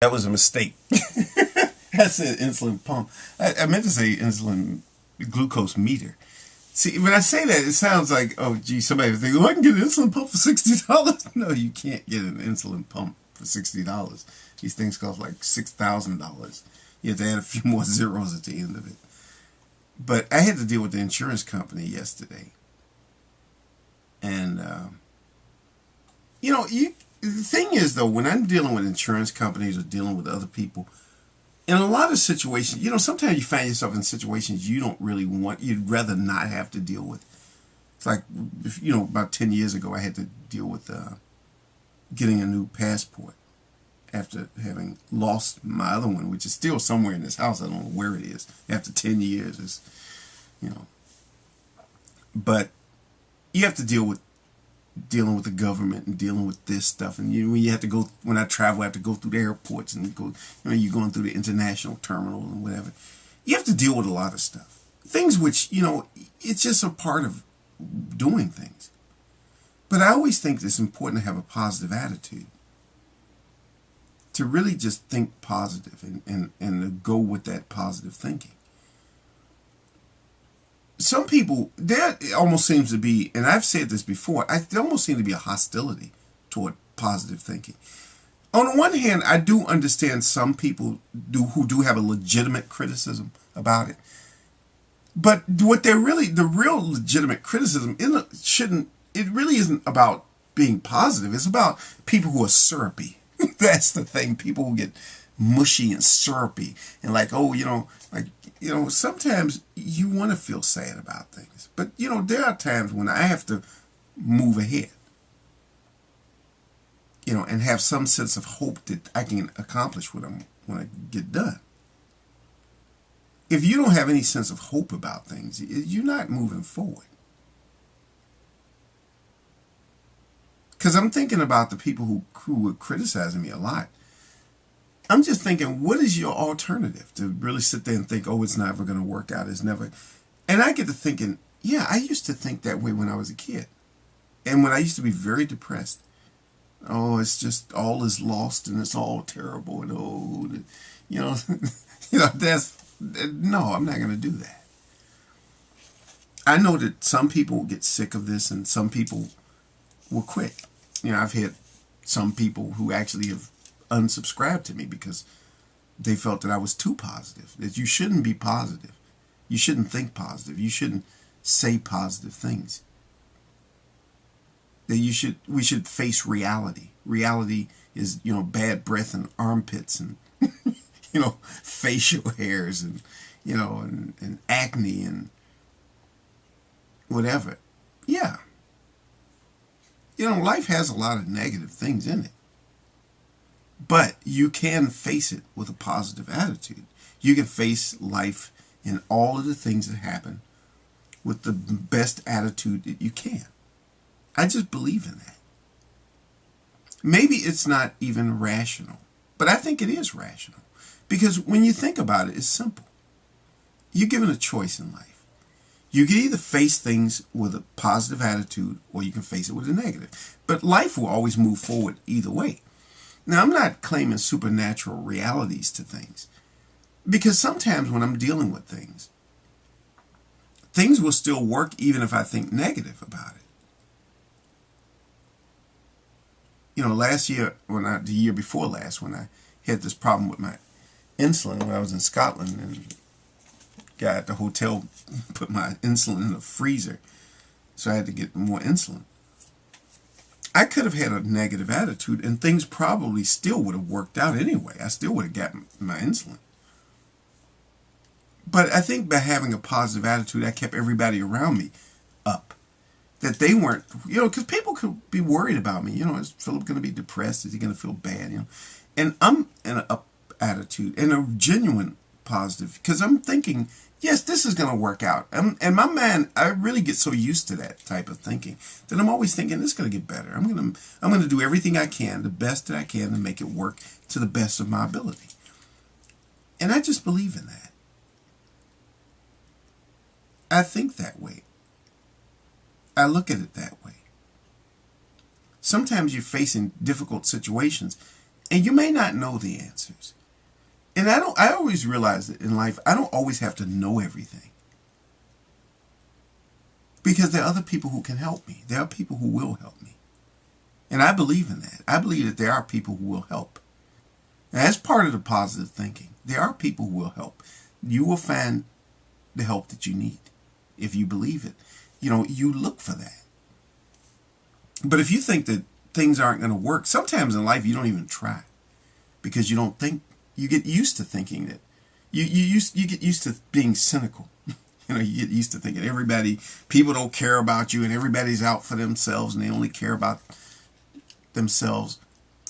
That was a mistake. I said insulin pump. I meant to say insulin glucose meter. See, when I say that, it sounds like, oh, gee, somebody would think, oh, I can get an insulin pump for $60. No, you can't get an insulin pump for $60. These things cost like $6,000. You have to add a few more zeros at the end of it. But I had to deal with the insurance company yesterday. And, the thing is, though, when I'm dealing with insurance companies or dealing with other people, in a lot of situations, sometimes you find yourself in situations you don't really want, you'd rather not have to deal with. It's like, about 10 years ago, I had to deal with getting a new passport after having lost my other one, which is still somewhere in this house. I don't know where it is. After 10 years, But you have to dealing with the government and dealing with this stuff, and when you have to go, when I travel, I have to go through the airports and go, you're going through the international terminal and whatever. You have to deal with a lot of stuff, things which it's just a part of doing things. But I always think it's important to have a positive attitude, to really just think positive and to go with that positive thinking. Some people, there almost seems to be, and I've said this before, there almost seems to be a hostility toward positive thinking. On the one hand, I do understand some people who do have a legitimate criticism about it. But what the real legitimate criticism it really isn't about being positive. It's about people who are syrupy. That's the thing. People who get mushy and syrupy and like, sometimes you want to feel sad about things. But, there are times when I have to move ahead, and have some sense of hope that I can accomplish what I want to get done. If you don't have any sense of hope about things, you're not moving forward. Because I'm thinking about the people who were criticizing me a lot. I'm just thinking, what is your alternative? To really sit there and think, oh, it's never going to work out. It's never. And I get to thinking, yeah, I used to think that way when I was a kid. And when I used to be very depressed. Oh, it's just all is lost and it's all terrible. And no, I'm not going to do that. I know that some people will get sick of this and some people will quit. I've had some people who actually have unsubscribed to me because they felt that I was too positive, that you shouldn't be positive. You shouldn't think positive. You shouldn't say positive things. That we should face reality. Reality is, bad breath and armpits and, facial hairs and, and acne and whatever. Yeah. Life has a lot of negative things in it. But you can face it with a positive attitude. You can face life and all of the things that happen with the best attitude that you can. I just believe in that. Maybe it's not even rational, but I think it is rational. Because when you think about it, it's simple. You're given a choice in life. You can either face things with a positive attitude or you can face it with a negative. But life will always move forward either way. Now, I'm not claiming supernatural realities to things, because sometimes when I'm dealing with things will still work even if I think negative about it. Last year, the year before last, when I had this problem with my insulin when I was in Scotland, and guy at the hotel put my insulin in the freezer, so I had to get more insulin. I could have had a negative attitude and things probably still would have worked out anyway. I still would have gotten my insulin. But I think by having a positive attitude, I kept everybody around me up. That they weren't, because people could be worried about me. Is Philip going to be depressed? Is he going to feel bad? And I'm in an up attitude and a genuine positive, because I'm thinking, yes, this is going to work out. And my mind, I really get so used to that type of thinking that I'm always thinking this is going to get better. I'm going to do everything I can, the best that I can, to make it work to the best of my ability. And I just believe in that. I think that way. I look at it that way. Sometimes you're facing difficult situations And you may not know the answers. And I always realize that in life, I don't always have to know everything. Because there are other people who can help me. There are people who will help me. And I believe in that. I believe that there are people who will help. And that's part of the positive thinking. There are people who will help. You will find the help that you need if you believe it. You look for that. But if you think that things aren't going to work, sometimes in life you don't even try because you don't think. You get used to thinking that. You get used to being cynical. You get used to thinking people don't care about you and everybody's out for themselves and they only care about themselves.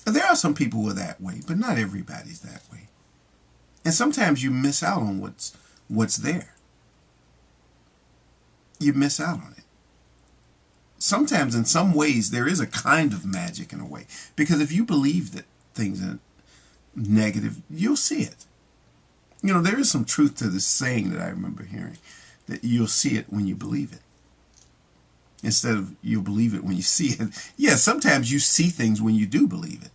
There are some people who are that way, but not everybody's that way. And sometimes you miss out on what's there. You miss out on it. Sometimes in some ways there is a kind of magic in a way. Because if you believe that things are negative, you'll see it. There is some truth to this saying that I remember hearing. That you'll see it when you believe it. Instead of you'll believe it when you see it. Yeah, sometimes you see things when you do believe it.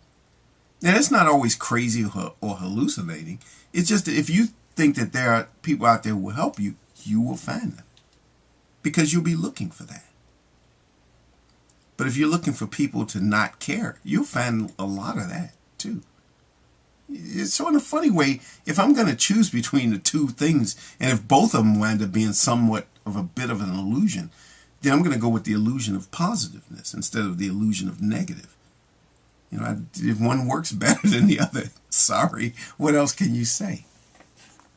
And it's not always crazy or hallucinating. It's just that if you think that there are people out there who will help you, you will find them. Because you'll be looking for that. But if you're looking for people to not care, you'll find a lot of that too. So in a funny way, if I'm going to choose between the two things, and if both of them wind up being somewhat of a bit of an illusion, then I'm going to go with the illusion of positiveness instead of the illusion of negative. If one works better than the other, sorry, what else can you say?